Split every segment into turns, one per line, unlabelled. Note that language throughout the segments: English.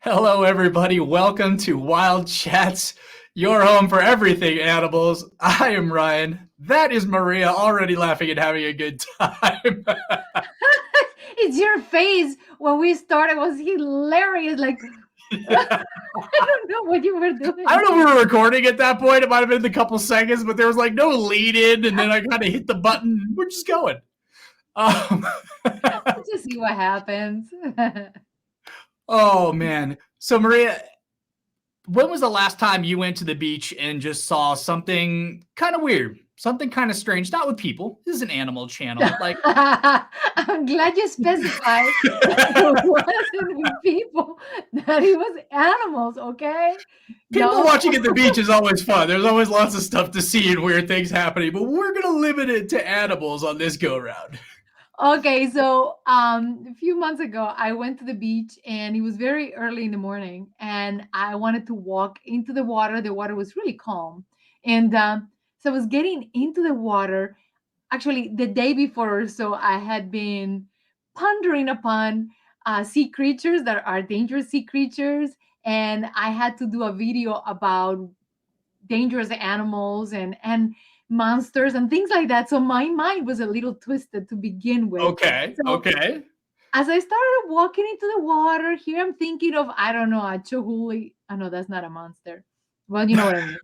Hello, everybody. Welcome to Wild Chats, your home for everything animals. I am Ryan. That is Maria, already laughing and having a good time.
It's your face when we started was hilarious. Like I don't know what you were
I don't
doing.
know if we were recording at that point. It might have been a couple seconds, but there was like no lead in, and then I kind of hit the button. We're just going. Um,
Just see what happens.
oh, man. So, Maria, when was the last time you went to the beach and just saw something kind of weird, something kind of strange? Not with people. This is an animal channel. Like,
I'm glad you specified that it wasn't with people, that it was animals, okay?
people
No.
watching at the beach is always fun. There's always lots of stuff to see and weird things happening, but we're going to limit it to animals on this go round.
Okay, so a few months ago, I went to the beach and it was very early in the morning, and I wanted to walk into the water. The water was really calm, and so I was getting into the water. Actually, the day before or so, I had been pondering upon sea creatures that are dangerous sea creatures, and I had to do a video about dangerous animals and monsters and things like that. So my mind was a little twisted to begin with.
Okay,
So
okay.
as I started walking into the water, here I'm thinking of, I don't know, a chohuli. I know that's not a monster. Well, you know what I mean.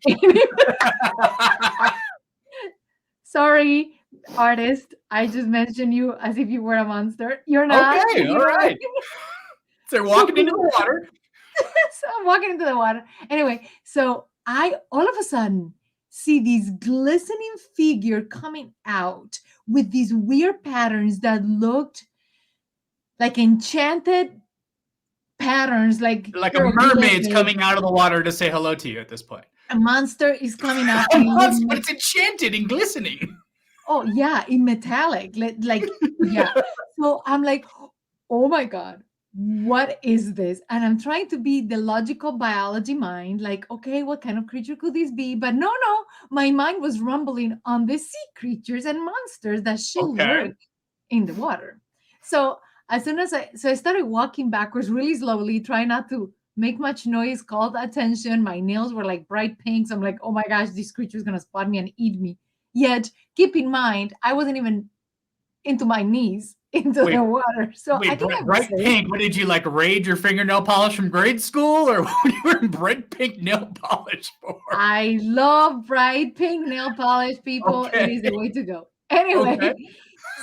Sorry, artist. I just mentioned you as if you were a monster. You're not, but
Okay,
you
all
know what I
right.
mean.
So they're walking into the water.
So I'm walking into the water. Anyway, so I all of a sudden see this glistening figure coming out with these weird patterns that looked like enchanted patterns, like
Like a mermaid's
hieroglyphics.
coming out of the water to say hello to you at this point.
A monster is coming out
A
and it looked
monster, but
like,
it's enchanted and glistening.
oh yeah, in metallic, like yeah. So I'm like, oh my god, what is this? And I'm trying to be the logical biology mind, like, okay, what kind of creature could this be? But no, my mind was rumbling on the sea creatures and monsters that should
Okay.
lurk in the water. So as soon as I started walking backwards really slowly, trying not to make much noise, called attention. My nails were like bright pinks. I'm like, oh my gosh, this creature is gonna spot me and eat me. Yet, keep in mind, I wasn't even into my knees into
Wait,
the water. So I
wait,
think
bright,
I was
bright
safe.
pink. What did you like raid your fingernail polish from grade school? Or what were you wearing bright pink nail polish for?
I love bright pink nail polish, people. It
Okay.
is the way to go.
Okay.
Anyway,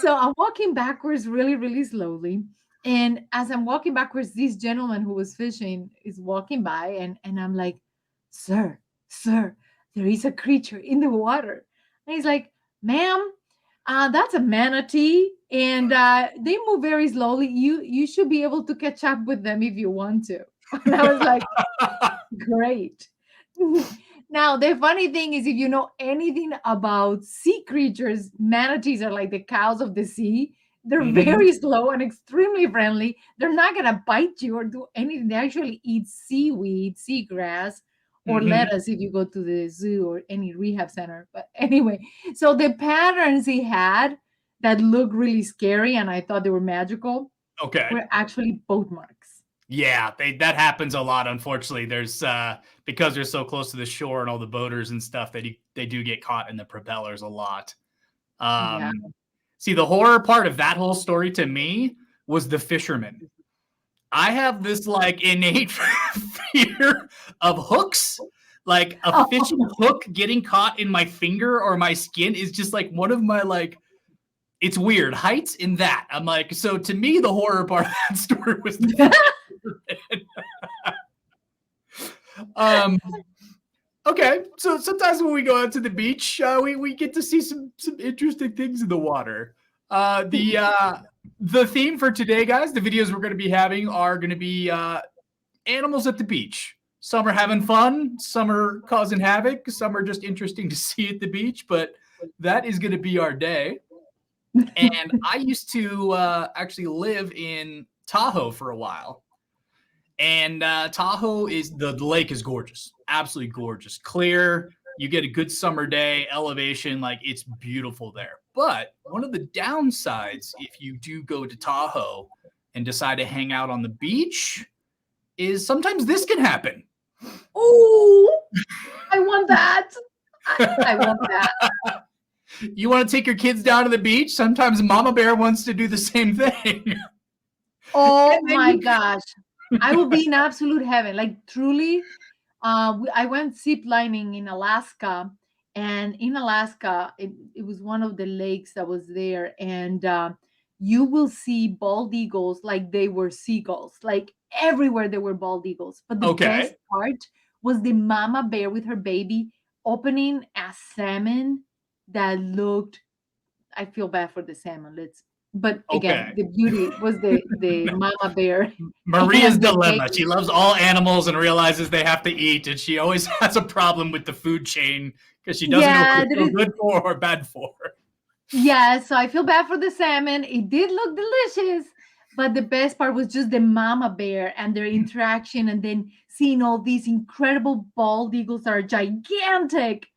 so I'm walking backwards really, really slowly. And as I'm walking backwards, this gentleman who was fishing is walking by, and I'm like, sir, there is a creature in the water. And he's like, ma'am, that's a manatee. And they move very slowly. You should be able to catch up with them if you want to. And I was like, great. Now, the funny thing is, if you know anything about sea creatures, manatees are like the cows of the sea. They're
Mhm.
very slow and extremely friendly. They're not going to bite you or do anything. They actually eat seaweed, seagrass, or
Mhm.
lettuce if you go to the zoo or any rehab center. But anyway, so the patterns he had that looked really scary and I thought they were magical
Okay.
were actually boat marks.
Yeah, that happens a lot. Unfortunately, there's because they're so close to the shore and all the boaters and stuff, they do get caught in the propellers a lot.
Yeah.
See, the horror part of that whole story to me was the fishermen. I have this like innate fear of hooks. Like a fishing hook getting caught in my finger or my skin is just like one of my like it's weird heights in that. I'm like, so to me, the horror part of that story was the um okay. So sometimes when we go out to the beach, we get to see some interesting things in the water. The theme for today, guys, the videos we're going to be having are going to be animals at the beach. Some are having fun, some are causing havoc, some are just interesting to see at the beach, but that is going to be our day. And I used to actually live in Tahoe for a while. And Tahoe is the lake is gorgeous, absolutely gorgeous, clear. You get a good summer day, elevation, like it's beautiful there. But one of the downsides, if you do go to Tahoe and decide to hang out on the beach, is sometimes this can happen.
Oh, I want that. I want that.
You want to take your kids down to the beach? Sometimes Mama Bear wants to do the same thing.
Oh my gosh. I will be in absolute heaven. Like truly, I went zip lining in Alaska, and in Alaska, it was one of the lakes that was there, and you will see bald eagles like they were seagulls. Like everywhere there were bald eagles. But the best
Okay.
part was the mama bear with her baby opening a salmon that looked. I feel bad for the salmon. But
Okay.
again, the beauty was the mama bear
Maria's
and the
dilemma.
baby.
She loves all animals and realizes they have to eat, and she always has a problem with the food chain because she doesn't know what
Yeah,
it's so good for or bad for.
yeah, so I feel bad for the salmon. It did look delicious, but the best part was just the mama bear and their interaction, and then seeing all these incredible bald eagles that are gigantic,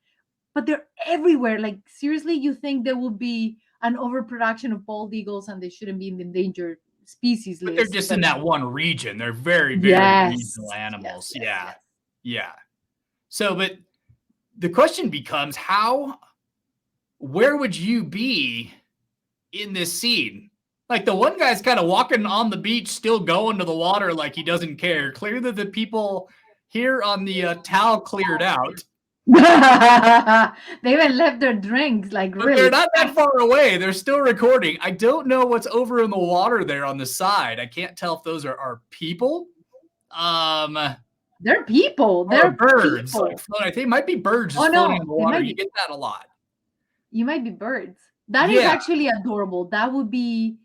but they're everywhere. Like seriously, you think there will be an overproduction of bald eagles and they shouldn't be in the endangered species
But they're
list,
just
but
in that one region. They're very, very regional
yes, yes,
animals.
yes,
Yeah.
yes.
Yeah. So, but the question becomes where would you be in this scene? Like the one guy's kind of walking on the beach, still going to the water like he doesn't care. Clearly, the people here on the towel cleared out,
They even left their drinks, like
but they're
really.
not that far away. They're still recording. I don't know what's over in the water there on the side. I can't tell if those are people.
They're people.
Or
They're
birds like
people.
floating. I think it might be birds
Oh
just floating
no,
in the
they
water.
might
You
be.
get that a lot.
You might be birds. That is
Yeah.
actually adorable. That would be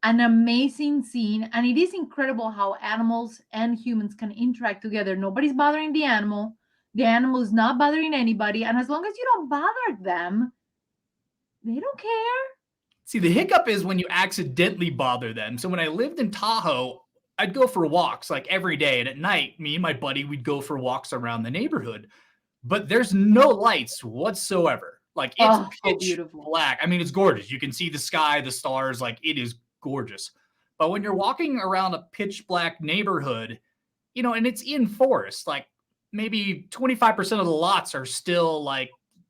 an amazing scene, and it is incredible how animals and humans can interact together. Nobody's bothering the animal. The animal is not bothering anybody, and as long as you don't bother them, they don't care.
See, the hiccup is when you accidentally bother them. So when I lived in Tahoe, I'd go for walks like every day. And at night, me and my buddy, we'd go for walks around the neighborhood. But there's no lights whatsoever. Like it's
Oh, so
pitch
beautiful.
black. I mean, it's gorgeous. You can see the sky, the stars, like it is gorgeous. But when you're walking around a pitch black neighborhood, and it's in forest, like maybe 25% of the lots are still like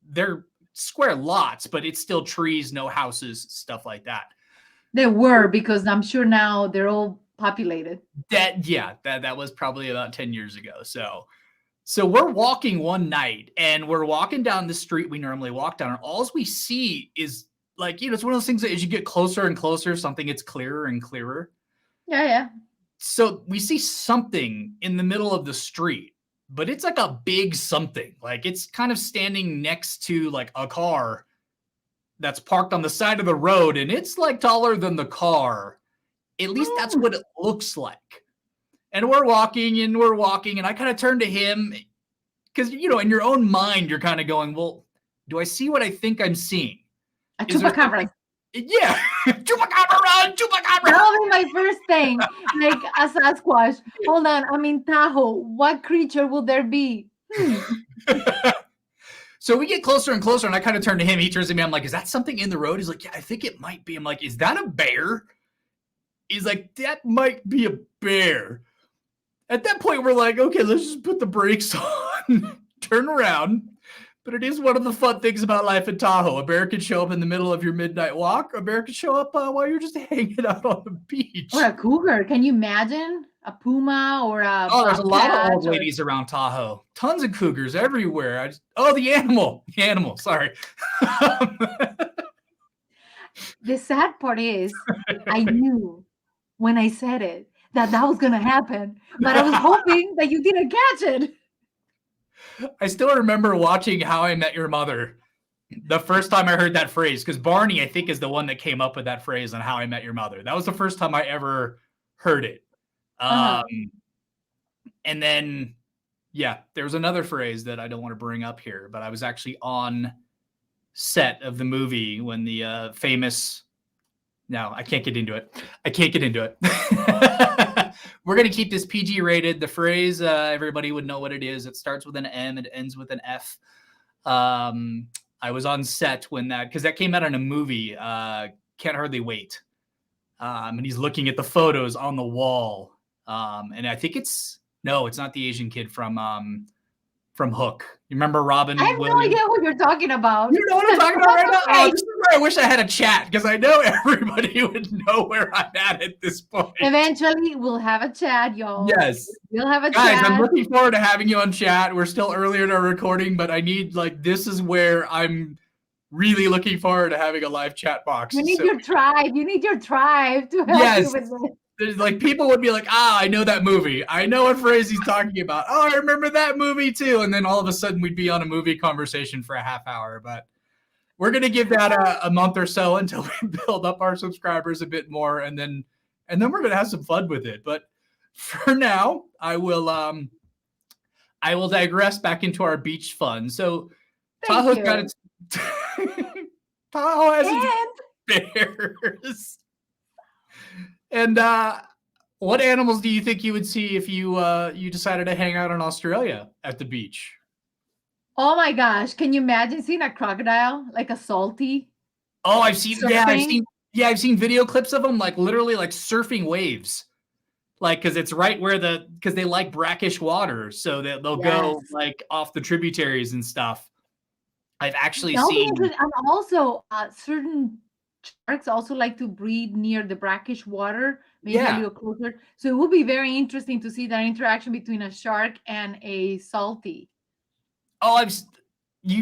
they're square lots, but it's still trees, no houses, stuff like that.
They were, because I'm sure now they're all populated.
That was probably about 10 years ago. So we're walking one night and we're walking down the street we normally walk down, and all we see is like, it's one of those things that as you get closer and closer, something gets clearer and clearer.
Yeah, yeah.
So we see something in the middle of the street, but it's like a big something. Like it's kind of standing next to like a car that's parked on the side of the road, and it's like taller than the car. At least that's what it looks like. And we're walking, and I kind of turn to him because, in your own mind, you're kind of going, well, do I see what I think I'm seeing?
A
Is there
chupacabra.
something? Yeah. Chupacabra run, chupacabra.
That will be my first thing. Like a Sasquatch. Hold on, I'm in Tahoe. What creature will there be?
So we get closer and closer, and I kind of turn to him. He turns to me. I'm like, is that something in the road? He's like, yeah, I think it might be. I'm like, is that a bear? He's like, that might be a bear. At that point, we're like, okay, let's just put the brakes on, turn around. But it is one of the fun things about life in Tahoe. A bear can show up in the middle of your midnight walk. A bear can show up while you're just hanging out on the beach.
Or a cougar. Can you imagine? A puma or a
there's a lot of old
or...
ladies around Tahoe. Tons of cougars everywhere. The animal. Sorry.
The sad part is, I knew when I said it that was going to happen, but I was hoping that you didn't catch it.
I still remember watching How I Met Your Mother the first time I heard that phrase, because Barney, I think, is the one that came up with that phrase on How I Met Your Mother. That was the first time I ever heard it. And then, there was another phrase that I don't want to bring up here, but I was actually on set of the movie when the famous... No, I can't get into it. We're going to keep this PG rated. The phrase, everybody would know what it is. It starts with an M. It ends with an F. I was on set when because that came out in a movie, Can't Hardly Wait. And he's looking at the photos on the wall. And I think it's No, it's not the Asian kid from Hook. You remember Robin
I have no
Williams?
idea what you're talking about.
You know what I'm talking about right now? Oh,
Okay.
this is where I wish I had a chat because I know everybody would know where I'm at this point.
Eventually, we'll have a chat, y'all.
Yes.
We'll have a
Guys,
chat.
I'm looking forward to having you on chat. We're still earlier in our recording, but I need this is where I'm really looking forward to having a live chat box.
You need your tribe. You need your tribe to help
Yes.
you with this.
There's people would be like, I know that movie. I know what phrase he's talking about. Oh, I remember that movie too. And then all of a sudden we'd be on a movie conversation for a half hour. But we're gonna give that a month or so until we build up our subscribers a bit more, and then we're gonna have some fun with it. But for now, I will digress back into our beach fun. So Tahoe's got its Tahoe has its bears. And what animals do you think you would see if you decided to hang out in Australia at the beach?
Oh my gosh. Can you imagine seeing a crocodile, like a salty?
Oh, I've seen
surfing?
I've seen video clips of them literally surfing waves. Because it's right where because they like brackish water, so that they'll go off the tributaries and stuff. I've actually seen.
And also certain sharks also like to breed near the brackish water, maybe a little closer. So it will be very interesting to see that interaction between a shark and a salty.
Oh, I've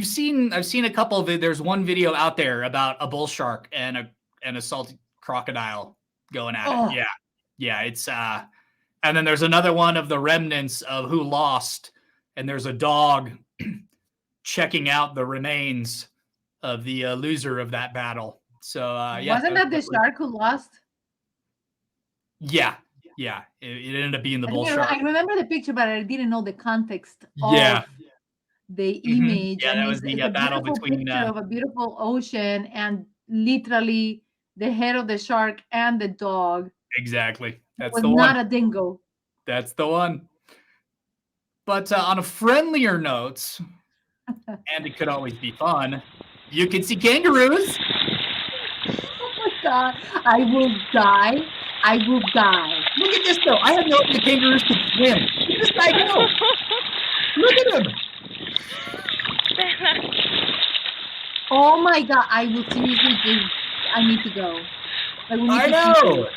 seen a couple of it. There's one video out there about a bull shark and a salty crocodile going at it. Yeah, it's and then there's another one of the remnants of Who Lost, and there's a dog checking out the remains of the loser of that battle. So
wasn't that the shark who lost?
Yeah. It ended up being the bull shark.
I remember the picture, but I didn't know the context of the image.
Yeah, that was the battle between
of a beautiful ocean and literally the head of the shark and the dog.
Exactly. That's
was
the one.
Not a dingo.
That's the one. But on a friendlier note, and it could always be fun, you can see kangaroos.
Oh my God. I will die.
Look at this, though. I had no idea kangaroos could swim. Look at this guy go. Look at him.
Oh my God. I will seriously I need to go.
I know.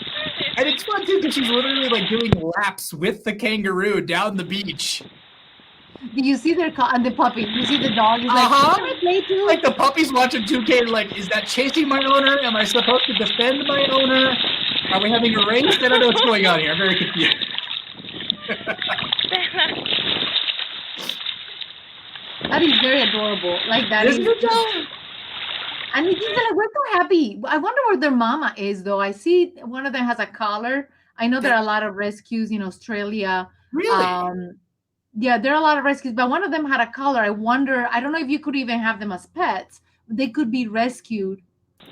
And it's fun, too, because she's literally doing laps with the kangaroo down the beach.
Do you see the puppy? You see the dog? He's can I play too?
The puppy's watching 2K, is that chasing my owner? Am I supposed to defend my owner? Are we having a race? I don't know what's going on here. I'm very confused.
That is very adorable. That
Isn't it, though?
And it's we're so happy. I wonder where their mama is, though. I see one of them has a collar. I know there are a lot of rescues in Australia.
Really?
Yeah, there are a lot of rescues, but one of them had a collar. I wonder, I don't know if you could even have them as pets. They could be rescued.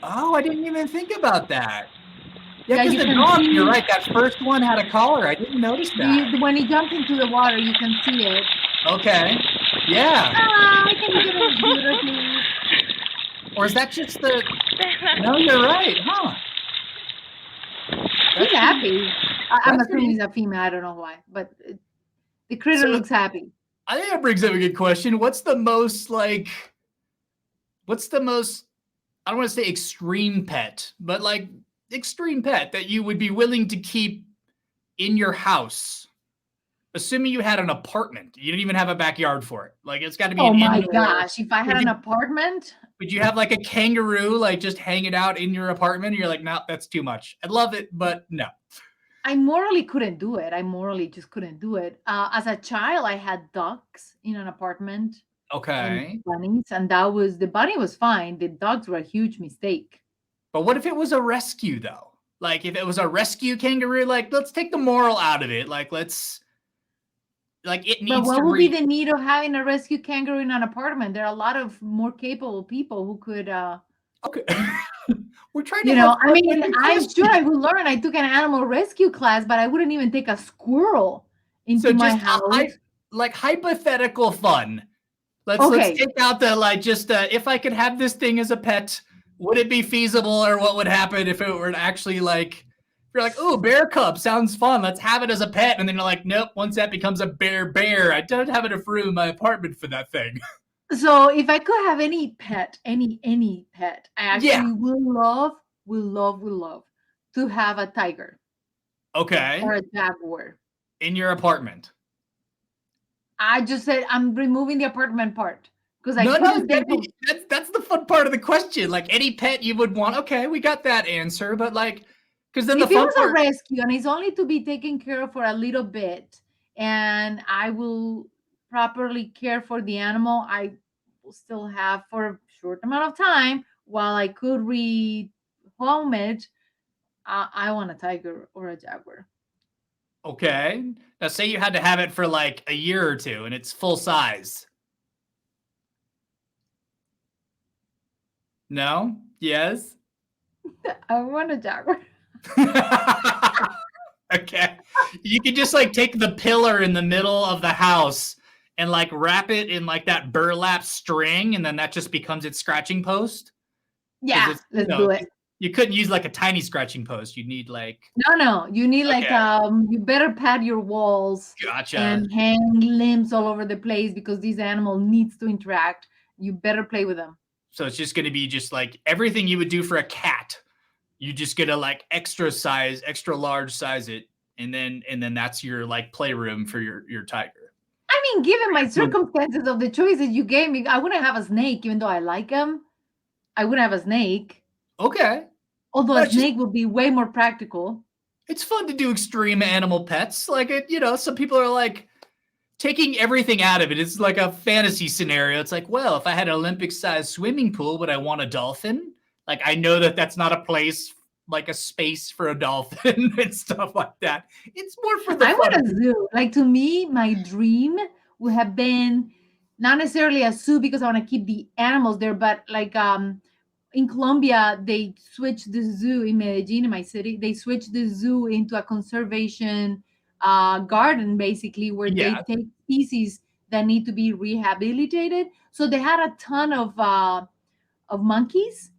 Oh, I didn't even think about that. Yeah, because the dog, you're right, that first one had a collar. I didn't notice that.
When he jumps into the water, you can see it.
Okay. Yeah.
Can you get a computer, please?
Or is that just the... No, you're right, huh?
He's happy. I'm assuming he's a female. I don't know why, but the critter looks happy.
I think that brings up a good question. What's the most, I don't want to say extreme pet, but extreme pet that you would be willing to keep in your house? Assuming you had an apartment. You didn't even have a backyard for it. It's got to be
an indoor. Oh my gosh. If I had an apartment.
Would you have a kangaroo, just hanging out in your apartment? And you're like, no, that's too much. I'd love it, but no.
I morally couldn't do it. I morally just couldn't do it. As a child, I had ducks in an apartment.
Okay.
And bunnies. And the bunny was fine. The dogs were a huge mistake.
But what if it was a rescue, though? If it was a rescue kangaroo, let's take the moral out of it. Let's... it needs.
But what would be the need of having a rescue kangaroo in an apartment? There are a lot of more capable people who could.
Okay, we're trying to.
I'm sure I would learn. I took an animal rescue class, but I wouldn't even take a squirrel into my house.
Hypothetical fun. Let's take out the if I could have this thing as a pet, would it be feasible, or what would happen if it were actually You're like, oh, bear cub sounds fun. Let's have it as a pet. And then you're like, nope, once that becomes a bear, I don't have enough room in my apartment for that thing.
So if I could have any pet, any pet, I
Yeah.
actually will love to have a tiger
Okay.
or a jaguar.
In your apartment.
I just said I'm removing the apartment part because I
No,
couldn't think of.
that's the fun part of the question. Like any pet you would want. Okay, we got that answer. But like, because then the
If it
fun
was a
part.
rescue and it's only to be taken care of for a little bit, and I will properly care for the animal, I will still have for a short amount of time while I could rehome it. I want a tiger or a jaguar.
Okay. Now say you had to have it for like a year or two and it's full size. No? Yes?
I want a jaguar.
Okay. You could just like take the pillar in the middle of the house and like wrap it in like that burlap string, and then that just becomes its scratching post.
Yeah,
It's,
let's do it.
You couldn't use like a tiny scratching post. You'd need like.
No, you need like
Okay.
you better pad your walls
Gotcha.
and hang limbs all over the place because this animal needs to interact. You better play with them.
So it's just going to be just like everything you would do for a cat. You just get to like extra large size it, and then that's your like playroom for your tiger.
I mean, given my circumstances of the choices you gave me, I wouldn't have a snake, even though I like them. I wouldn't have a snake.
Okay.
Although a snake would be way more practical.
It's fun to do extreme animal pets. Like it, some people are like taking everything out of it. It's like a fantasy scenario. It's like, well, if I had an Olympic-sized swimming pool, would I want a dolphin? Like I know that that's not a place, like a space for a dolphin and stuff like that. It's more for the
I
fun.
want a zoo. Like to me, my dream would have been not necessarily a zoo because I want to keep the animals there, but like in Colombia, they switched the zoo in Medellin, in my city. They switched the zoo into a conservation garden, basically, where they take species that need to be rehabilitated. So they had a ton of monkeys,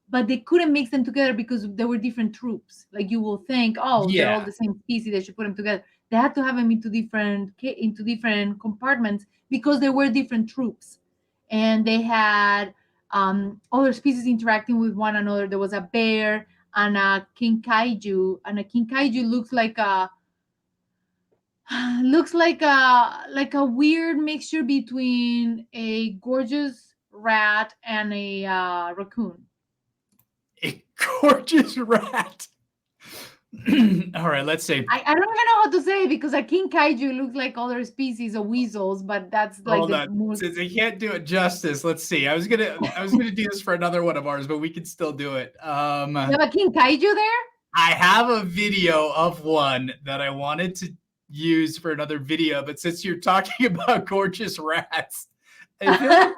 but they couldn't mix them together because there were different troops. Like you will think, oh, they're all the same species. They should put them together. They had to have them into different compartments because there were different troops, and they had other species interacting with one another. There was a bear and a king kaiju, and a king kaiju looks like a weird mixture between a gorgeous rat and a raccoon.
A gorgeous rat. All right, let's see.
I don't even know how to say it because a king kaiju looks like other species of weasels, but that's like
Since I can't do it justice, let's see. I was gonna do this for another one of ours, but we can still do it.
You have a king kaiju there?
I have a video of one that I wanted to use for another video, but since you're talking about gorgeous rats, I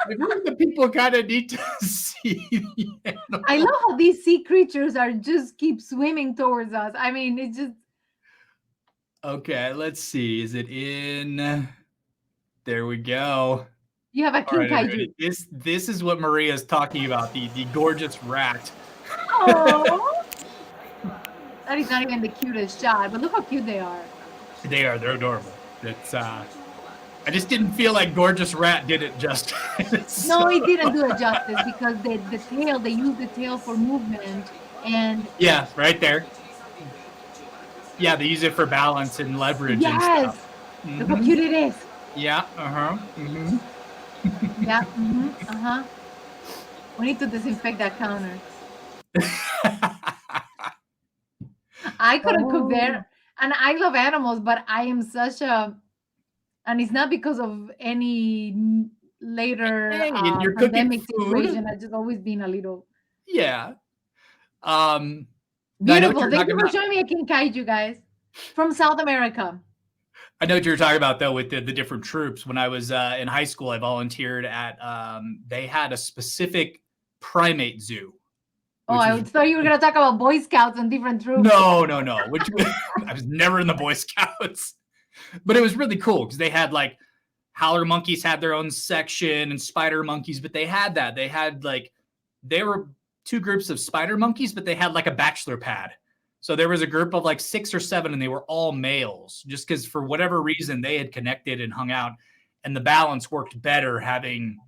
feel like the people kind of need to see the animal.
I love how these sea creatures just keep swimming towards us. I mean, it's just.
Okay, let's see. Is it in? There we go.
You have a king kaiju.
This is what Maria's talking about, the gorgeous rat.
Oh, that is not even the cutest shot, but look how cute they are.
They're adorable. It's I just didn't feel like gorgeous rat did it justice.
No, it didn't do it justice because the tail, they use the tail for movement, and
yeah, right there. Yeah, they use it for balance and leverage.
Yes,
and stuff.
Look how cute it is.
Yeah.
Yeah. We need to disinfect that counter. I couldn't cook there, and I love animals, but I am such a, and it's not because of any later
you're
pandemic
cooking food.
situation. I've just always been a little.
Yeah.
Beautiful. Thank you for showing me a king kaiju, guys, from South America.
I know what you were talking about though with the different troops. When I was in high school, I volunteered at they had a specific primate zoo.
Oh, I thought you were going to talk about Boy Scouts and different troops.
No. Which I was never in the Boy Scouts, but it was really cool because they had like howler monkeys had their own section and spider monkeys, but they had like they were two groups of spider monkeys, but they had like a bachelor pad. So there was a group of like 6 or 7, and they were all males, just because for whatever reason they had connected and hung out, and the balance worked better having.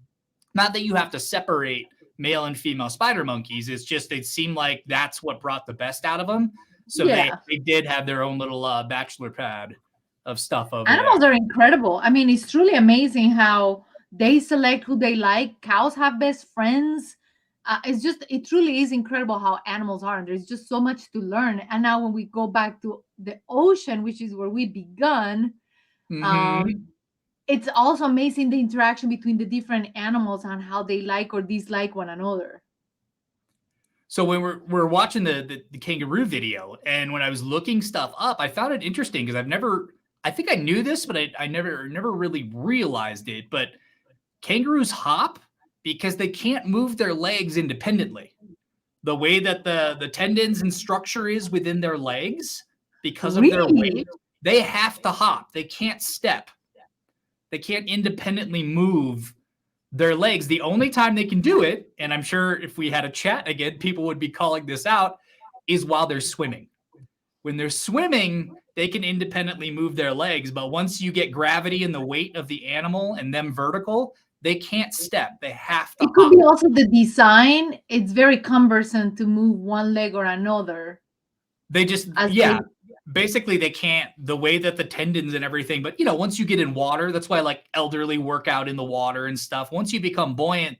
Not that you have to separate male and female spider monkeys. It's just it seemed like that's what brought the best out of them. So
Yeah.
they did have their own little bachelor pad of stuff over there.
Animals are incredible. I mean, it's truly amazing how they select who they like. Cows have best friends. It truly is incredible how animals are. And there's just so much to learn. And now, when we go back to the ocean, which is where we begun,
Mm-hmm.
it's also amazing the interaction between the different animals and how they like or dislike one another.
So when we're watching the kangaroo video, and when I was looking stuff up, I found it interesting because I think I knew this, but I never really realized it. But kangaroos hop because they can't move their legs independently. The way that the tendons and structure is within their legs, because of their
Really?
weight, they have to hop. They can't step. They can't independently move their legs. The only time they can do it, and I'm sure if we had a chat again, people would be calling this out, is while they're swimming. When they're swimming, they can independently move their legs, but once you get gravity and the weight of the animal and them vertical, they can't step. They have to
It could
hop.
be also the design. It's very cumbersome to move one leg or another.
They just, basically they can't, the way that the tendons and everything, but once you get in water, that's why like elderly work out in the water and stuff. Once you become buoyant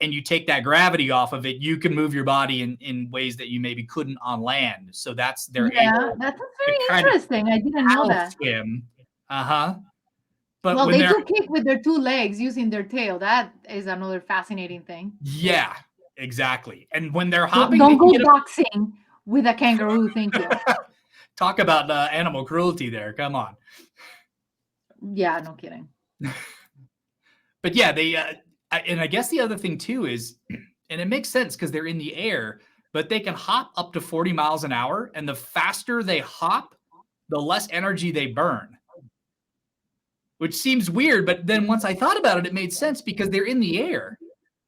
and you take that gravity off of it, you can move your body in ways that you maybe couldn't on land. So they're able
That's
to
very
kind of
interesting. I didn't know that.
swim. But
Well,
when
they
they're,
do kick with their 2 legs using their tail. That is another fascinating thing.
yeah, exactly. And when they're
Don't,
hopping,
don't
they can
go
get
boxing with a kangaroo. Thank you.
talk about animal cruelty there. Come on.
Yeah, no kidding.
But yeah, they and I guess the other thing too is, and it makes sense because they're in the air, but they can hop up to 40 miles an hour, and the faster they hop, the less energy they burn. Which seems weird, but then once I thought about it, it made sense because they're in the air.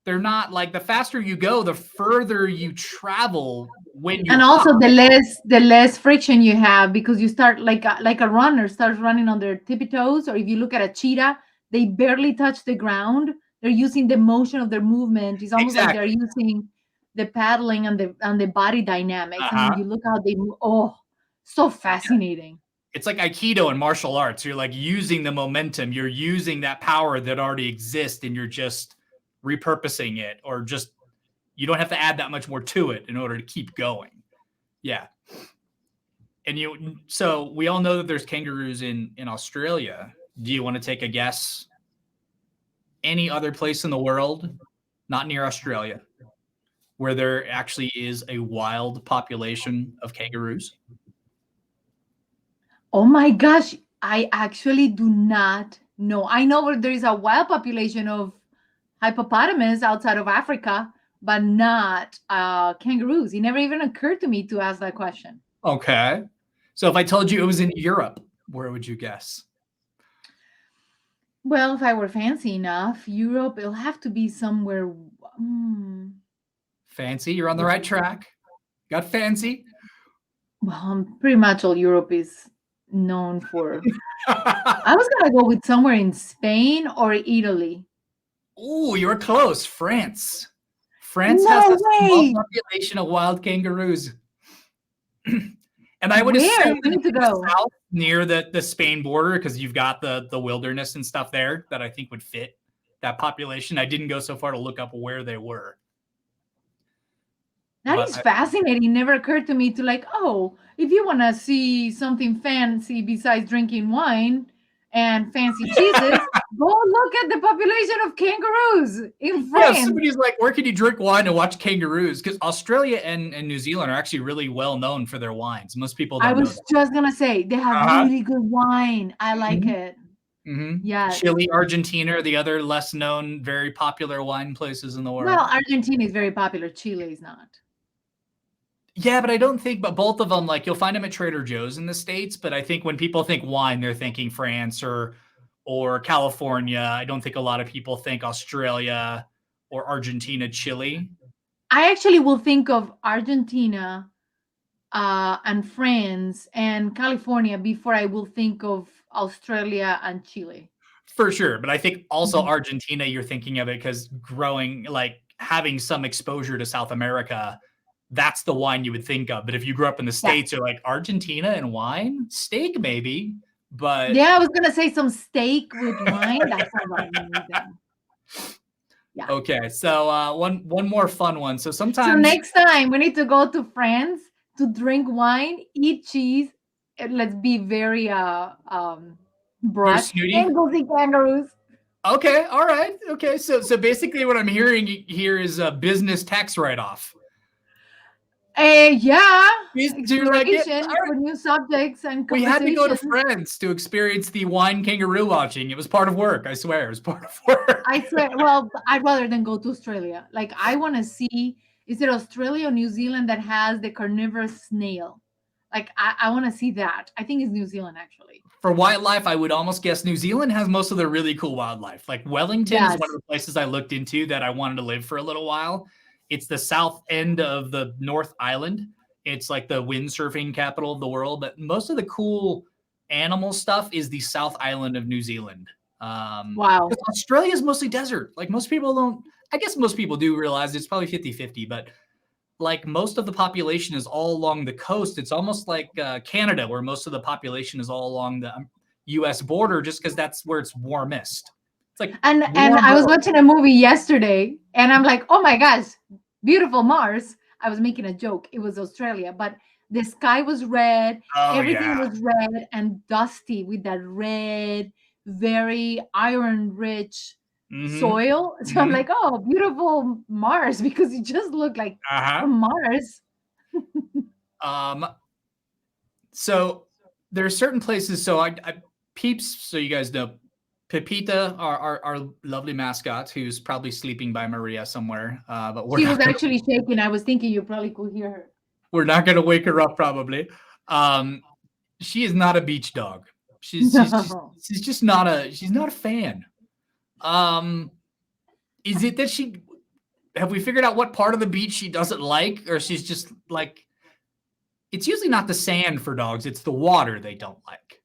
They're not like, the faster you go, the further you travel when you
And
hop.
also the less friction you have, because you start like a runner starts running on their tippy toes. Or if you look at a cheetah, they barely touch the ground. They're using the motion of their movement. It's almost like they're
Exactly.
using the paddling and the body dynamics. And when you look how they move, oh, so fascinating.
It's like Aikido and martial arts. You're like using the momentum. You're using that power that already exists, and you're just repurposing it, or just, you don't have to add that much more to it in order to keep going. Yeah. And so we all know that there's kangaroos in Australia. Do you want to take a guess? Any other place in the world, not near Australia, where there actually is a wild population of kangaroos?
Oh my gosh, I actually do not know. I know where there is a wild population of hippopotamus outside of Africa, but not kangaroos. It never even occurred to me to ask that question.
Okay. So if I told you it was in Europe, where would you guess?
Well, if I were fancy enough, Europe, it'll have to be somewhere.
Fancy, you're on the right track. Got fancy.
Well, pretty much all Europe is known for. I was gonna go with somewhere in Spain or Italy.
Oh, you were close. France. France has a small population of wild kangaroos. And I would assume
We need to go
south near the Spain border, because you've got the wilderness and stuff there that I think would fit that population. I didn't go so far to look up where they were.
That is fascinating. It never occurred to me to like, oh, if you want to see something fancy besides drinking wine and fancy cheeses, go look at the population of kangaroos in France.
Yeah, somebody's like, where can you drink wine and watch kangaroos? Because Australia and New Zealand are actually really well known for their wines. Most people don't know that.
Just going to say, they have really good wine. I like it.
Yeah. Chile, Argentina are the other less known, very popular wine places in the world.
Well, Argentina is very popular. Chile is not.
Yeah, but I don't think, but both of them, like, you'll find them at Trader Joe's in the States, but I think when people think wine, they're thinking France or California. I don't think a lot of people think Australia or Argentina, Chile.
I actually will think of Argentina and France and California before I will think of Australia and Chile.
For sure. But I think also
Mhm.
Argentina, you're thinking of it because growing, like having some exposure to South America, that's the wine you would think of. But if you grew up in the
Yeah.
States, you're like, Argentina and wine? Steak, maybe. But
Yeah, I was gonna say some steak with wine. That's all right with me then. Yeah.
okay. So one more fun one. So
So
sometimes
next time we need to go to France to drink wine, eat cheese, and let's be very
very
broad
snooty.
and go see kangaroos.
Okay, all right. Okay. So basically what I'm hearing here is a business tax write-off.
Yeah,
So you're like, yeah,
exploration
all right.
for new subjects and
We had to go to
conversations.
France to experience the wine kangaroo watching. It was part of work. I swear, it was part of work.
I swear, well, I'd rather than go to Australia. Like, I want to see, is it Australia or New Zealand that has the carnivorous snail? Like, I want to see that. I think it's New Zealand, actually.
For wildlife, I would almost guess New Zealand has most of the really cool wildlife. Like Wellington is one of
Yes.
the places I looked into that I wanted to live for a little while. It's the south end of the North Island. It's like the windsurfing capital of the world, but most of the cool animal stuff is the South Island of New Zealand.
Wow.
Because Australia is mostly desert. Like most people don't, I guess most people do realize it's probably 50-50, but like most of the population is all along the coast. It's almost like Canada, where most of the population is all along the U.S. border, just because that's where it's warmest. It's like
And I was
warmer.
watching a movie yesterday, and I'm like, oh my gosh, beautiful Mars. I was making a joke. It was Australia, but the sky was red,
Oh
everything
yeah.
was red and dusty with that red, very iron rich
Mm-hmm.
soil. So I'm
Mm-hmm.
like, oh, beautiful Mars, because it just looked like
Uh-huh.
from Mars.
Um. So there are certain places. So I Peeps. So you guys know, Pepita, our lovely mascot, who's probably sleeping by Maria somewhere. But we're
She was
not gonna
actually shaking. I was thinking you probably could hear her.
we're not gonna wake her up probably. Um. She is not a beach dog.
No.
She's just not a she's not a fan. Um, is it that she have we figured out what part of the beach she doesn't like, or she's just like it's usually not the sand for dogs, it's the water they don't like.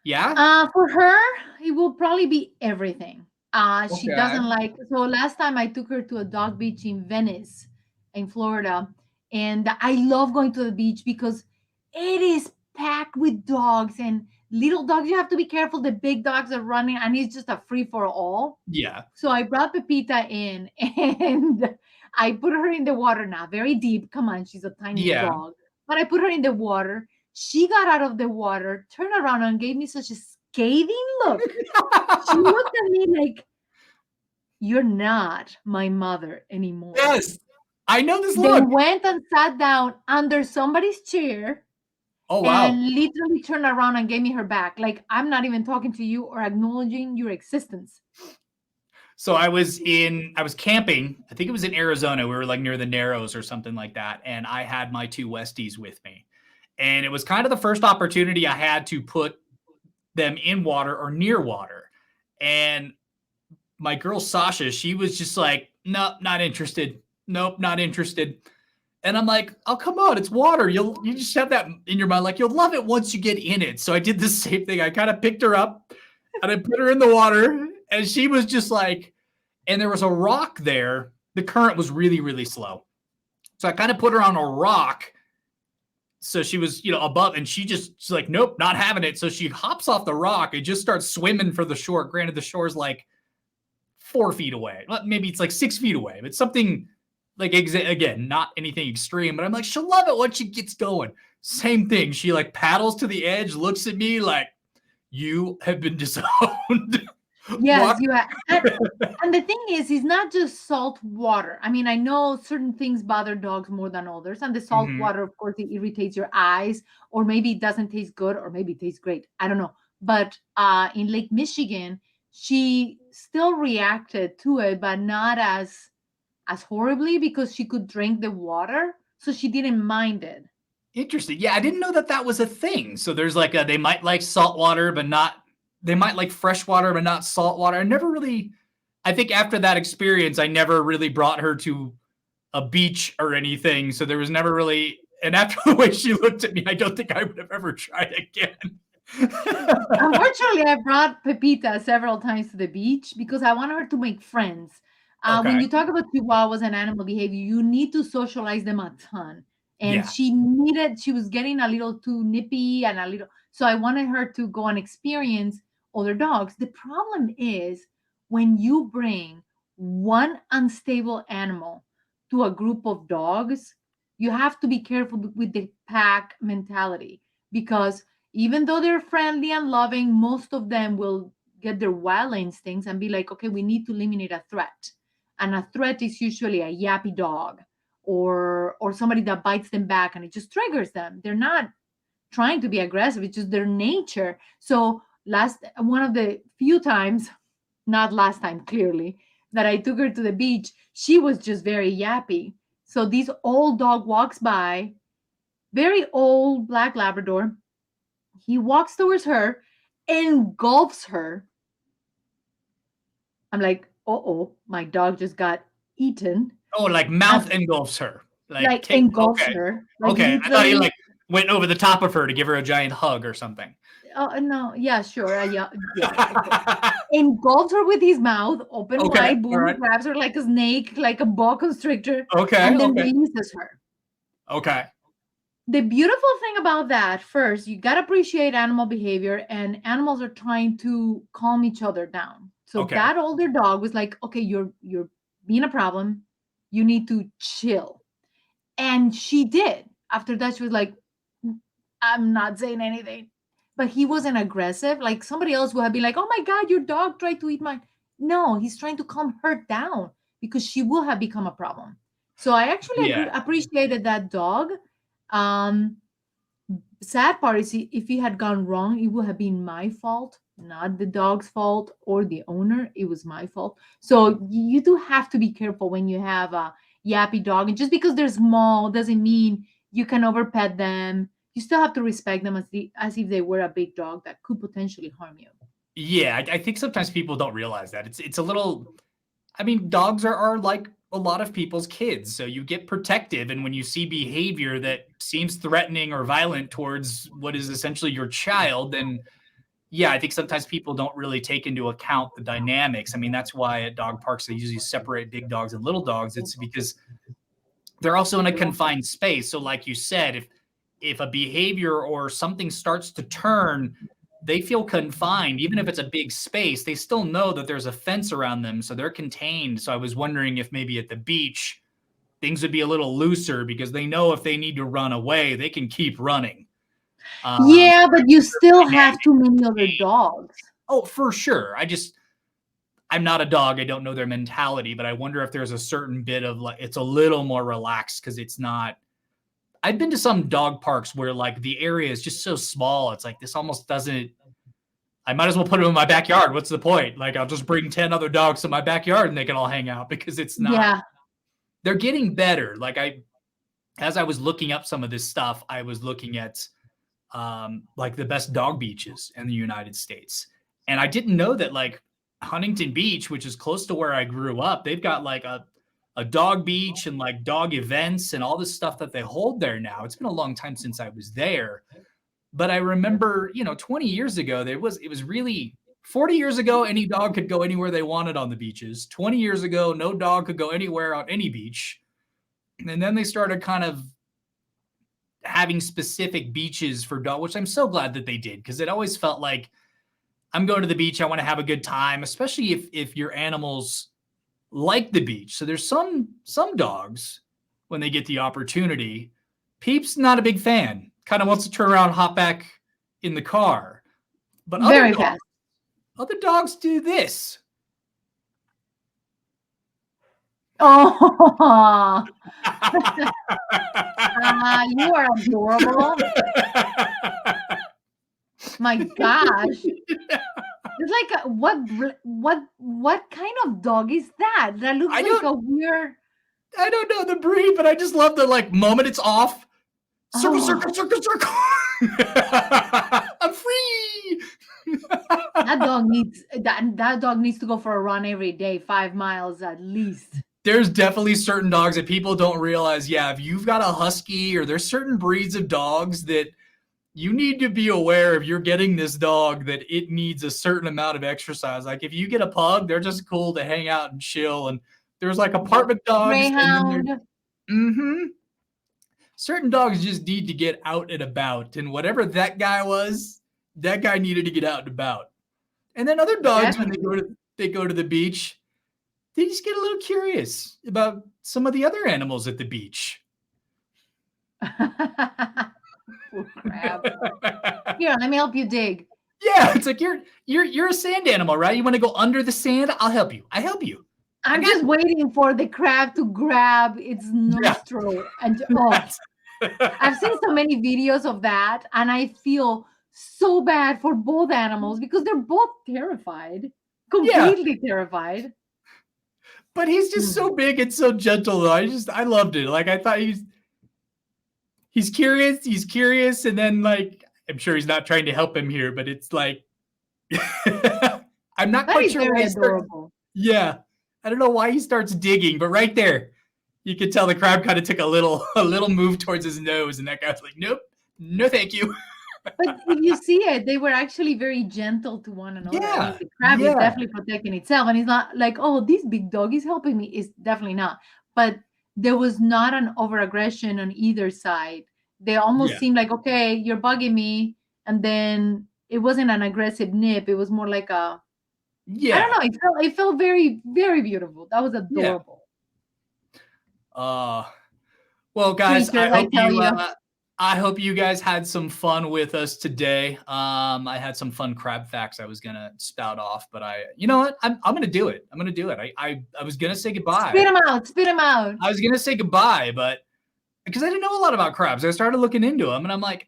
Yeah?
For her, it will probably be everything. She
Okay.
doesn't like. So last time I took her to a dog beach in Venice, in Florida, and I love going to the beach because it is packed with dogs and little dogs. You have to be careful. The big dogs are running, and it's just a free for all.
Yeah.
So I brought Pepita in, and I put her in the water now, very deep. Come on, she's a tiny
Yeah.
dog, but I put her in the water. She got out of the water, turned around, and gave me such a scathing look. She looked at me like, "You're not my mother anymore."
Yes. I know this look.
Then went and sat down under somebody's chair
Oh, wow.
and literally turned around and gave me her back. Like, I'm not even talking to you or acknowledging your existence.
So I was camping. I think it was in Arizona. We were like near the Narrows or something like that. And I had my two Westies with me. And it was kind of the first opportunity I had to put them in water or near water. And my girl Sasha, she was just like, nope, not interested. Nope, not interested. And I'm like, oh, come on, it's water. You just have that in your mind. Like, you'll love it once you get in it. So I did the same thing. I kind of picked her up and I put her in the water. And she was just like, and there was a rock there. The current was really, really slow. So I kind of put her on a rock. So she was, above, and she's like, nope, not having it. So she hops off the rock and just starts swimming for the shore. Granted, the shore's like 4 feet away. Maybe it's like 6 feet away. But something like, again, not anything extreme. But I'm like, she'll love it once she gets going. Same thing. She like paddles to the edge, looks at me like, you have been disowned.
Yes,
Walk.
you have. And the thing is, it's not just salt water. I mean, I know certain things bother dogs more than others, and the salt
Mhm.
water, of course, it irritates your eyes, or maybe it doesn't taste good, or maybe it tastes great. I don't know. But in Lake Michigan, she still reacted to it, but not as horribly because she could drink the water, so she didn't mind it.
Interesting. Yeah, I didn't know that that was a thing. So there's like they might like salt water, but not, they might like fresh water, but not salt water. I never really, I think after that experience, I never really brought her to a beach or anything. So there was never really, and after the way she looked at me, I don't think I would have ever tried again.
Unfortunately, I brought Pepita several times to the beach because I want her to make friends. When
Okay.
you talk about chihuahuas and animal behavior, you need to socialize them a ton. And
Yeah.
she was getting a little too nippy and a little, so I wanted her to go and experience other dogs. The problem is when you bring one unstable animal to a group of dogs, you have to be careful with the pack mentality because even though they're friendly and loving, most of them will get their wild instincts and be like, okay, we need to eliminate a threat. And a threat is usually a yappy dog or somebody that bites them back and it just triggers them. They're not trying to be aggressive, it's just their nature. So last one of the few times, not last time clearly, that I took her to the beach, she was just very yappy. So this old dog walks by, very old black Labrador. He walks towards her, engulfs her. I'm like, oh, my dog just got eaten.
Oh, like
And,
mouth engulfs her. Like
like
take
engulfs
okay.
her, like
Okay. I thought he
literally.
like went over the top of her to give her a giant hug or something.
Oh no, yeah, sure, yeah, okay. Engulfs her with his mouth open
Okay.
wide,
All
boom,
right.
grabs her like a snake, like a boa constrictor,
Okay.
and then
Okay.
releases her.
Okay.
The beautiful thing about that, first, you got to appreciate animal behavior, and animals are trying to calm each other down. So
Okay.
that older dog was like, okay, you're being a problem, you need to chill. And she did. After that, she was like, I'm not saying anything. But he wasn't aggressive. Like somebody else would have been like, oh my God, your dog tried to eat mine. No, he's trying to calm her down because she will have become a problem. So I actually
Yeah.
appreciated that dog. Um, Sad part is if he had gone wrong, it would have been my fault, not the dog's fault or the owner. It was my fault. So you do have to be careful when you have a yappy dog. And just because they're small doesn't mean you can overpet them. You still have to respect them as if they were a big dog that could potentially harm you.
Yeah. I think sometimes people don't realize that. It's a little, I mean, dogs are like a lot of people's kids. So you get protective. And when you see behavior that seems threatening or violent towards what is essentially your child, then yeah, I think sometimes people don't really take into account the dynamics. I mean, that's why at dog parks they usually separate big dogs and little dogs. It's because they're also in a confined space. So, like you said, if a behavior or something starts to turn, they feel confined. Even if it's a big space, they still know that there's a fence around them, so they're contained. So I was wondering if maybe at the beach things would be a little looser because they know if they need to run away, they can keep running.
Yeah, but you still
Dynamic.
have too many other dogs.
Oh, for sure. I'm not a dog. I don't know their mentality, but I wonder if there's a certain bit of like it's a little more relaxed because it's not. I've been to some dog parks where like the area is just so small. It's like this almost doesn't. I might as well put them in my backyard. What's the point? Like I'll just bring 10 other dogs to my backyard and they can all hang out because it's not.
Yeah.
They're getting better. Like as I was looking up some of this stuff, I was looking at like the best dog beaches in the United States, and I didn't know that like Huntington Beach, which is close to where I grew up, they've got like a dog beach and like dog events and all this stuff that they hold there now. It's been a long time since I was there, but I remember, 20 years ago, it was really 40 years ago, any dog could go anywhere they wanted on the beaches. 20 years ago, no dog could go anywhere on any beach. And then they started kind of having specific beaches for dog, which I'm so glad that they did because it always felt like I'm going to the beach. I want to have a good time, especially if your animals like the beach. So there's some dogs when they get the opportunity. Peep's not a big fan. Kind of wants to turn around, and hop back in the car. But
Very fast.
other dogs do this.
Oh, you are adorable. My gosh. It's like what kind of dog is that? That looks like a weird.
I don't know the breed, but I just love the like moment it's off. Circle,
Oh.
circle, circle, circle. I'm free.
That dog needs to go for a run every day, 5 miles at least.
there's definitely certain dogs that people don't realize. Yeah, if you've got a husky or there's certain breeds of dogs that you need to be aware if you're getting this dog that it needs a certain amount of exercise. Like if you get a pug, they're just cool to hang out and chill. And there's like
Yep.
apartment dogs, and then
Greyhound.
certain dogs just need to get out and about. And whatever that guy was, that guy needed to get out and about. And then other dogs, when
Definitely.
they go to the beach, they just get a little curious about some of the other animals at the beach.
Poor crab. Here, let me help you dig.
Yeah, it's like you're a sand animal, right? You want to go under the sand? I'll help you. I help you.
I'm just waiting for the crab to grab its nostril and I've seen so many videos of that, and I feel so bad for both animals because they're both terrified, completely terrified.
But he's just so big and so gentle, though. I loved it. Like I thought he's curious, and then like I'm sure he's not trying to help him here, but it's like I'm not
That
quite
is
sure
very
why he starts.
adorable.
Yeah, I don't know why he starts digging, but right there, you can tell the crab kind of took a little move towards his nose, and that guy's like, nope, no, thank you.
But if you see it, they were actually very gentle to one another. I mean,
Yeah,
the crab is
yeah,
definitely protecting itself, and it's not like, oh, this big dog is helping me. It's definitely not. But there was not an over-aggression on either side. They almost
yeah,
seemed like, okay, you're bugging me, and then it wasn't an aggressive nip. It was more like a, I don't
yeah,
know. It felt very, very beautiful. That was
yeah.
adorable.
Well, guys,
Creatures, I tell you.
I hope you guys had some fun with us today. I had some fun crab facts I was gonna spout off, but you know what? I'm gonna do it. I'm gonna do it. I was gonna say goodbye.
Spit them out. Spit them out.
I was gonna say goodbye, but because I didn't know a lot about crabs, I started looking into them, and I'm like,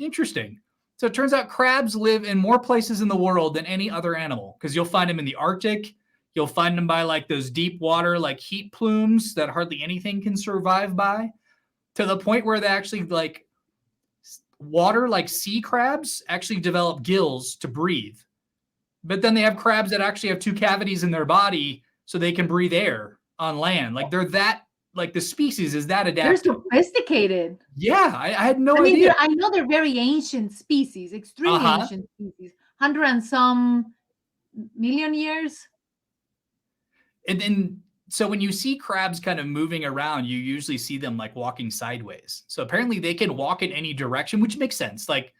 interesting. So it turns out crabs live in more places in the world than any other animal, because you'll find them in the Arctic. You'll find them by like those deep water, like heat plumes that hardly anything can survive by, to the point where they actually like water, like sea crabs actually develop gills to breathe. But then they have crabs that actually have two cavities in their body so they can breathe air on land. Like they're that, like the species is that
They're
adaptive.
sophisticated.
Yeah, I had no
I mean,
idea.
I know they're very ancient species, extremely ancient species, 100 and some million years.
And then, so when you see crabs kind of moving around, you usually see them like walking sideways. So apparently they can walk in any direction, which makes sense. Like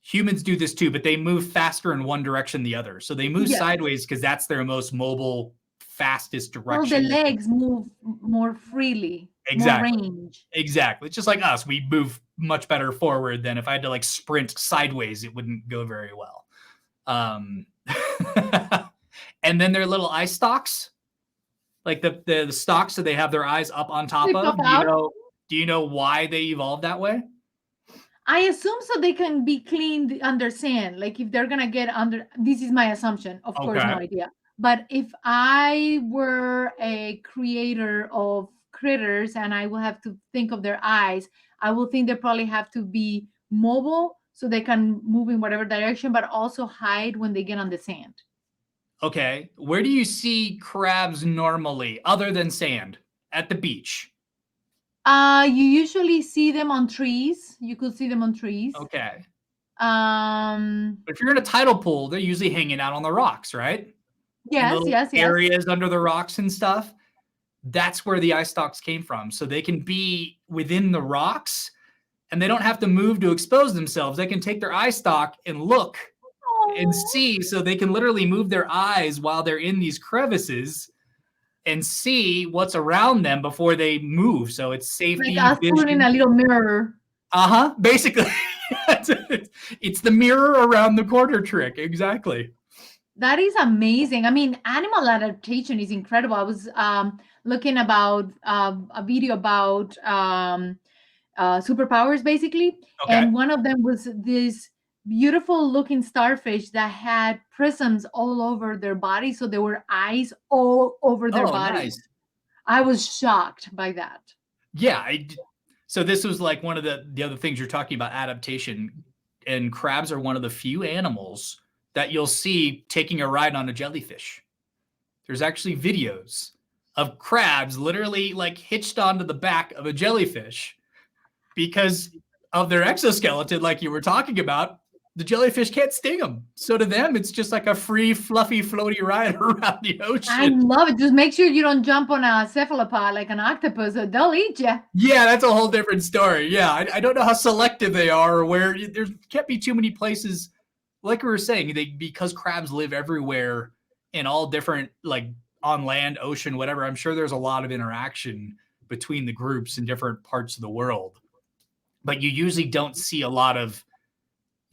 humans do this too, but they move faster in one direction than the other. So they move
Yes.
sideways because that's their most mobile, fastest
Well,
direction.
the legs move more freely,
Exactly.
more range.
Exactly. It's just like us. We move much better forward than if I had to like sprint sideways, it wouldn't go very well. And then their little eye stalks, like the stalks, so they have their eyes up on top
They
of.
pop out.
Do you know why they evolved that way?
I assume so they can be cleaned under sand. Like if they're gonna get under, this is my assumption. Of course, no idea. But if I were a creator of critters and I will have to think of their eyes, I will think they probably have to be mobile so they can move in whatever direction, but also hide when they get on the sand.
Okay. Where do you see crabs normally, other than sand? At the beach.
You usually see them on trees. You could see them on trees.
Okay.
But
if you're in a tidal pool, they're usually hanging out on the rocks, right?
Yes.
Areas under the rocks and stuff. That's where the eye stalks came from. So they can be within the rocks and they don't have to move to expose themselves. They can take their eye stalk and look and see. So they can literally move their eyes while they're in these crevices and see what's around them before they move. So it's safety.
Like us putting a little mirror.
Basically. It's the mirror around the corner trick. Exactly.
That is amazing. I mean, animal adaptation is incredible. I was looking about a video about superpowers, basically.
Okay.
And one of them was this beautiful looking starfish that had prisms all over their body. So there were eyes all over their body.
Nice.
I was shocked by that.
Yeah. So this was like one of the other things you're talking about, adaptation. And crabs are one of the few animals that you'll see taking a ride on a jellyfish. There's actually videos of crabs literally like hitched onto the back of a jellyfish because of their exoskeleton, like you were talking about. The jellyfish can't sting them. So to them, it's just like a free, fluffy, floaty ride around the
I
ocean.
love it. Just make sure you don't jump on a cephalopod like an octopus, or they'll eat you.
Yeah, that's a whole different story. Yeah, I don't know how selective they are or where there can't be too many places. Like we were saying, because crabs live everywhere in all different, like on land, ocean, whatever. I'm sure there's a lot of interaction between the groups in different parts of the world. But you usually don't see a lot of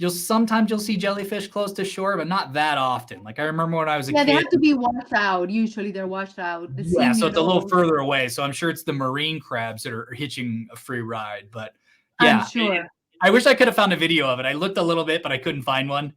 sometimes you'll see jellyfish close to shore, but not that often. Like I remember when I was a
Yeah, they
kid.
have to be washed out. Usually they're washed out. The
Yeah, so it's a little
those,
further away. So I'm sure it's the marine crabs that are hitching a free ride. But
I'm
yeah,
sure.
I wish I could have found a video of it. I looked a little bit, but I couldn't find one.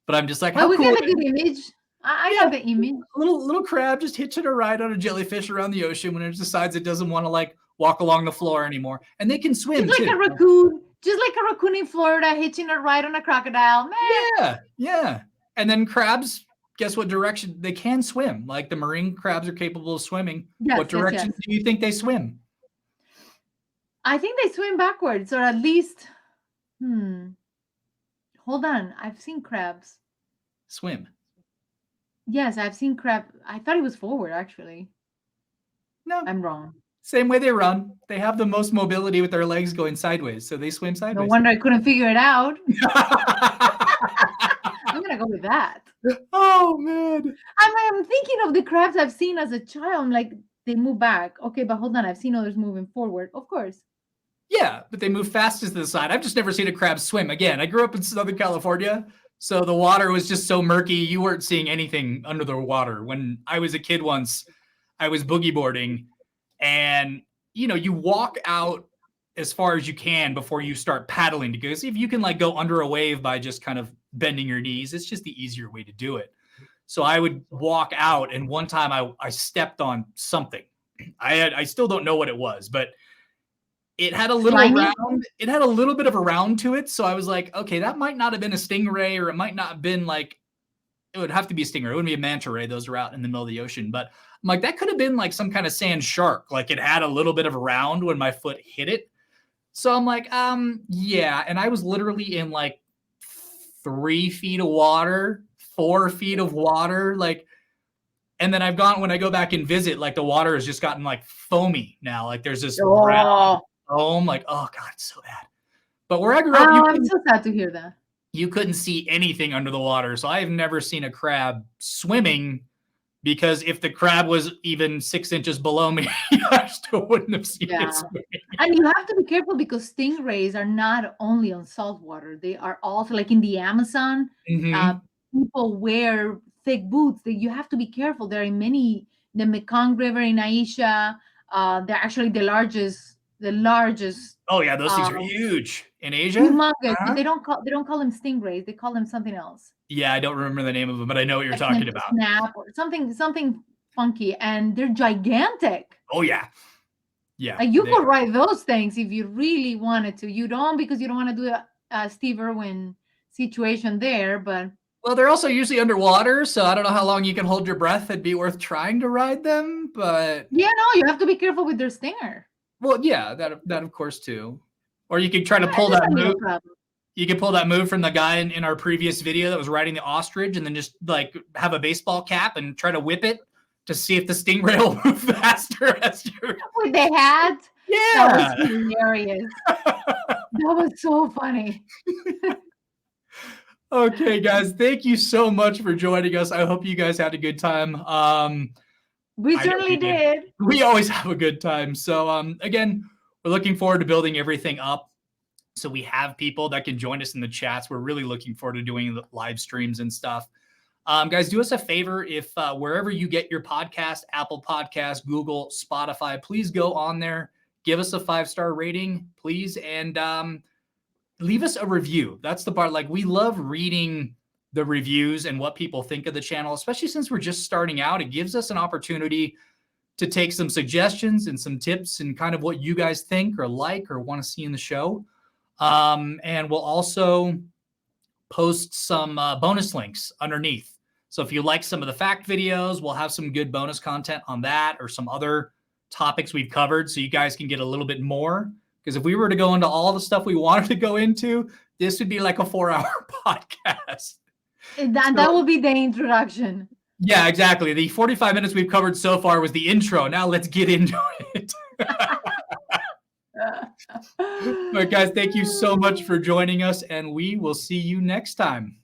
But I'm just like,
But
how
we
cool!
got a good image. I
Yeah,
got the image.
little crab just hitching a ride on a jellyfish around the ocean when it decides it doesn't want to like walk along the floor anymore, and they can swim
Just like
too.
a raccoon. Just like a raccoon in Florida hitching a ride on a crocodile. Man.
Yeah. And then crabs, guess what direction they can swim? Like the marine crabs are capable of swimming.
Yes,
What direction
yes.
do you think they swim?
I think they swim backwards, or at least. Hold on. I've seen crabs.
Swim.
Yes, I've seen crab. I thought it was forward, actually.
No.
I'm wrong.
Same way they run. They have the most mobility with their legs going sideways, so they swim sideways.
No wonder I couldn't figure it out. I'm gonna go with that.
Oh man.
I'm thinking of the crabs I've seen as a child. I'm like, they move back. Okay, but hold on. I've seen others moving forward. Of course.
Yeah, but they move fastest to the side. I've just never seen a crab swim. Again, I grew up in Southern California, so the water was just so murky. You weren't seeing anything under the water. When I was a kid once, I was boogie boarding, and you walk out as far as you can before you start paddling, because if you can like go under a wave by just kind of bending your knees, it's just the easier way to do it. So I would walk out, and one time I stepped on something. I still don't know what it was, but it had a little round. It had a little bit of a round to it. So I was like, okay, that might not have been a stingray, or it might not have been like, it would have to be a stingray. It wouldn't be a manta ray. Those are out in the middle of the ocean. But I'm like, that could have been like some kind of sand shark. Like it had a little bit of a round when my foot hit it. So I'm like, yeah. And I was literally in like 3 feet of water, 4 feet of water. Like, and then when I go back and visit, like the water has just gotten like foamy now. Like there's this brown foam. Like, oh God, it's so bad. But where I grew up,
I'm so sad to hear that.
You couldn't see anything under the water. So I've never seen a crab swimming, because if the crab was even 6 inches below me, I still wouldn't have seen it swimming.
And you have to be careful, because stingrays are not only on salt water. They are also like in the Amazon.
Mm-hmm.
People wear thick boots. You have to be careful. There are the Mekong River in Asia. They're actually the largest.
Oh yeah, those things are huge in Asia.
Humongous. Uh-huh. They don't call them stingrays. They call them something else.
Yeah, I don't remember the name of them, but I know what you're talking about.
Snap or something funky, and they're gigantic.
Oh yeah. Yeah.
Like you could ride those things if you really wanted to. You don't, because you don't want to do a Steve Irwin situation there, but.
Well, they're also usually underwater, so I don't know how long you can hold your breath. It'd be worth trying to ride them, but.
Yeah, no, you have to be careful with their stinger.
Well, yeah, that of course too. Or you could try to pull that move. You could pull that move from the guy in our previous video that was riding the ostrich, and then just like have a baseball cap and try to whip it to see if the stingray will move faster as you're.
With the hat?
Yeah.
That was hilarious. That was so funny.
Okay, guys, thank you so much for joining us. I hope you guys had a good time.
We certainly did.
We always have a good time. So again, we're looking forward to building everything up. So we have people that can join us in the chats. We're really looking forward to doing the live streams and stuff. Guys, do us a favor. If wherever you get your podcast, Apple Podcasts, Google, Spotify, please go on there. Give us a 5-star rating, please. And leave us a review. That's the part. Like, we love reading the reviews and what people think of the channel, especially since we're just starting out. It gives us an opportunity to take some suggestions and some tips and kind of what you guys think or like or want to see in the show. And we'll also post some bonus links underneath. So if you like some of the fact videos, we'll have some good bonus content on that or some other topics we've covered so you guys can get a little bit more. Because if we were to go into all the stuff we wanted to go into, this would be like a 4-hour podcast.
That will be the introduction.
Yeah, exactly. The 45 minutes we've covered so far was the intro. Now let's get into it. All right, guys, thank you so much for joining us, and we will see you next time.